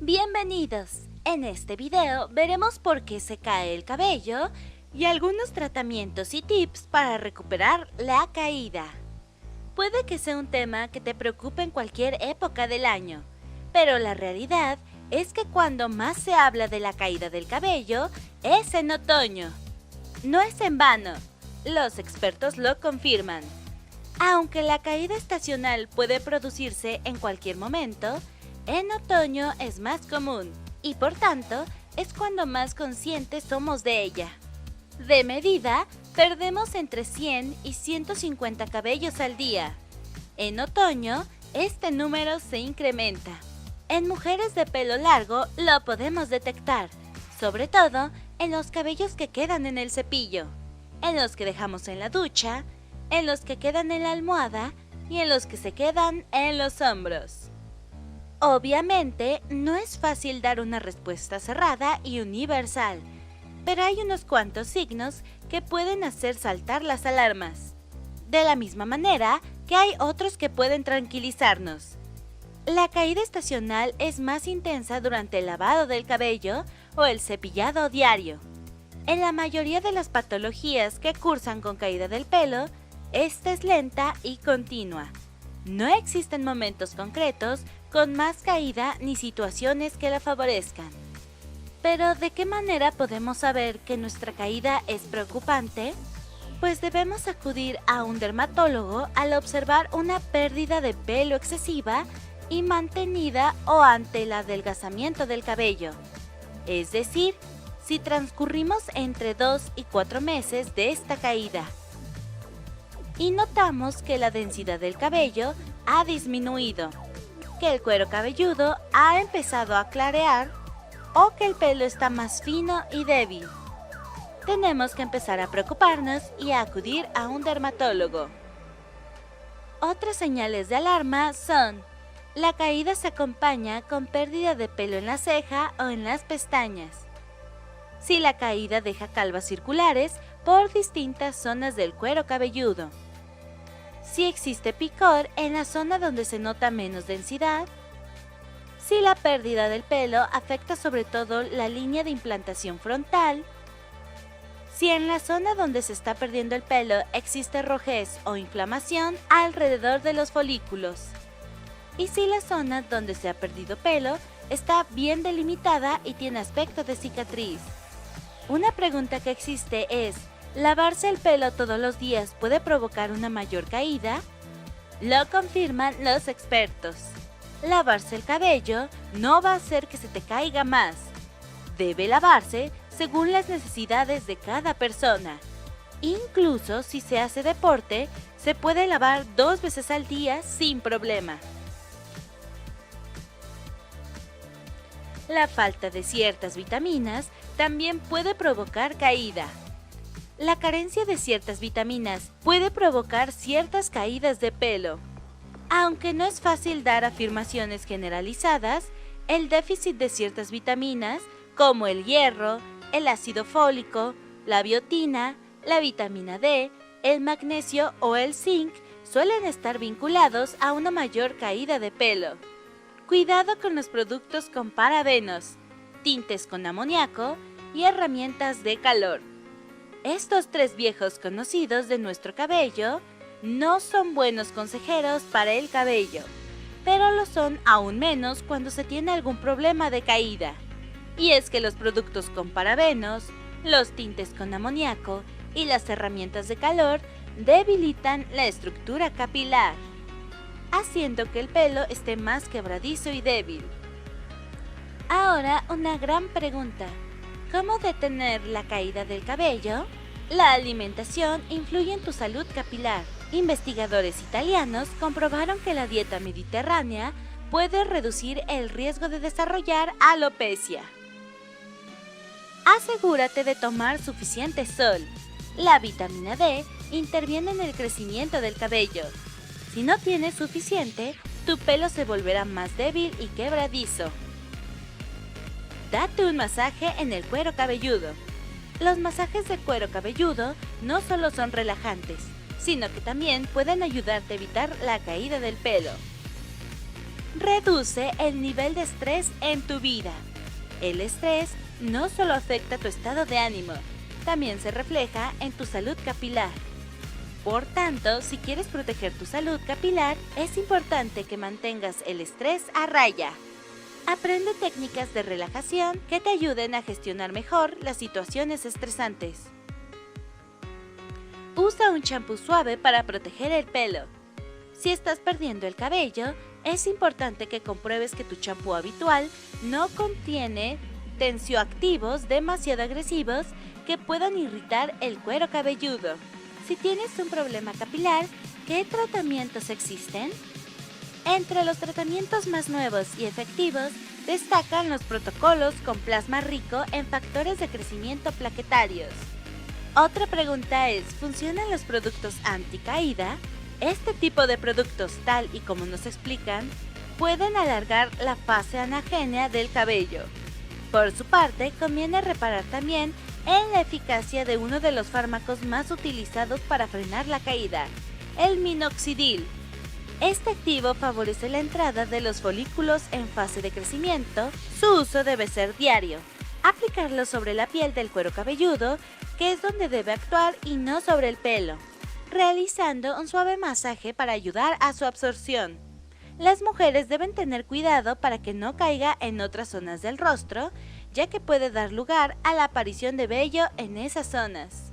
Bienvenidos. En este video veremos por qué se cae el cabello y algunos tratamientos y tips para recuperar la caída. Puede que sea un tema que te preocupe en cualquier época del año, pero la realidad es que cuando más se habla de la caída del cabello es en otoño. No es en vano, los expertos lo confirman. Aunque la caída estacional puede producirse en cualquier momento, en otoño es más común y por tanto es cuando más conscientes somos de ella. De medida, perdemos entre 100 y 150 cabellos al día. En otoño, este número se incrementa. En mujeres de pelo largo lo podemos detectar, sobre todo en los cabellos que quedan en el cepillo, en los que dejamos en la ducha, en los que quedan en la almohada y en los que se quedan en los hombros. Obviamente, no es fácil dar una respuesta cerrada y universal, pero hay unos cuantos signos que pueden hacer saltar las alarmas. De la misma manera que hay otros que pueden tranquilizarnos. La caída estacional es más intensa durante el lavado del cabello o el cepillado diario. En la mayoría de las patologías que cursan con caída del pelo, esta es lenta y continua. No existen momentos concretos con más caída ni situaciones que la favorezcan. Pero, ¿de qué manera podemos saber que nuestra caída es preocupante? Pues debemos acudir a un dermatólogo al observar una pérdida de pelo excesiva y mantenida o ante el adelgazamiento del cabello. Es decir, si transcurrimos entre 2 y 4 meses de esta caída y notamos que la densidad del cabello ha disminuido, que el cuero cabelludo ha empezado a clarear o que el pelo está más fino y débil. Tenemos que empezar a preocuparnos y a acudir a un dermatólogo. Otras señales de alarma son: la caída se acompaña con pérdida de pelo en la ceja o en las pestañas. Si la caída deja calvas circulares por distintas zonas del cuero cabelludo. Si existe picor en la zona donde se nota menos densidad. Si la pérdida del pelo afecta sobre todo la línea de implantación frontal. Si en la zona donde se está perdiendo el pelo existe rojez o inflamación alrededor de los folículos. Y si la zona donde se ha perdido pelo está bien delimitada y tiene aspecto de cicatriz. Una pregunta que existe es: ¿lavarse el pelo todos los días puede provocar una mayor caída? Lo confirman los expertos. Lavarse el cabello no va a hacer que se te caiga más. Debe lavarse según las necesidades de cada persona. Incluso si se hace deporte, se puede lavar 2 veces al día sin problema. La falta de ciertas vitaminas también puede provocar caída. La carencia de ciertas vitaminas puede provocar ciertas caídas de pelo. Aunque no es fácil dar afirmaciones generalizadas, el déficit de ciertas vitaminas, como el hierro, el ácido fólico, la biotina, la vitamina D, el magnesio o el zinc, suelen estar vinculados a una mayor caída de pelo. Cuidado con los productos con parabenos, tintes con amoníaco y herramientas de calor. Estos 3 viejos conocidos de nuestro cabello no son buenos consejeros para el cabello, pero lo son aún menos cuando se tiene algún problema de caída. Y es que los productos con parabenos, los tintes con amoníaco y las herramientas de calor debilitan la estructura capilar, haciendo que el pelo esté más quebradizo y débil. Ahora, una gran pregunta: ¿cómo detener la caída del cabello? La alimentación influye en tu salud capilar. Investigadores italianos comprobaron que la dieta mediterránea puede reducir el riesgo de desarrollar alopecia. Asegúrate de tomar suficiente sol. La vitamina D interviene en el crecimiento del cabello. Si no tienes suficiente, tu pelo se volverá más débil y quebradizo. Date un masaje en el cuero cabelludo. Los masajes de cuero cabelludo no solo son relajantes, sino que también pueden ayudarte a evitar la caída del pelo. Reduce el nivel de estrés en tu vida. El estrés no solo afecta tu estado de ánimo, también se refleja en tu salud capilar. Por tanto, si quieres proteger tu salud capilar, es importante que mantengas el estrés a raya. Aprende técnicas de relajación que te ayuden a gestionar mejor las situaciones estresantes. Usa un champú suave para proteger el pelo. Si estás perdiendo el cabello, es importante que compruebes que tu champú habitual no contiene tensioactivos demasiado agresivos que puedan irritar el cuero cabelludo. Si tienes un problema capilar, ¿qué tratamientos existen? Entre los tratamientos más nuevos y efectivos, destacan los protocolos con plasma rico en factores de crecimiento plaquetarios. Otra pregunta es, ¿funcionan los productos anticaída? Este tipo de productos, tal y como nos explican, pueden alargar la fase anagénea del cabello. Por su parte, conviene reparar también en la eficacia de uno de los fármacos más utilizados para frenar la caída, el minoxidil. Este activo favorece la entrada de los folículos en fase de crecimiento. Su uso debe ser diario. Aplicarlo sobre la piel del cuero cabelludo, que es donde debe actuar, y no sobre el pelo, realizando un suave masaje para ayudar a su absorción. Las mujeres deben tener cuidado para que no caiga en otras zonas del rostro, ya que puede dar lugar a la aparición de vello en esas zonas.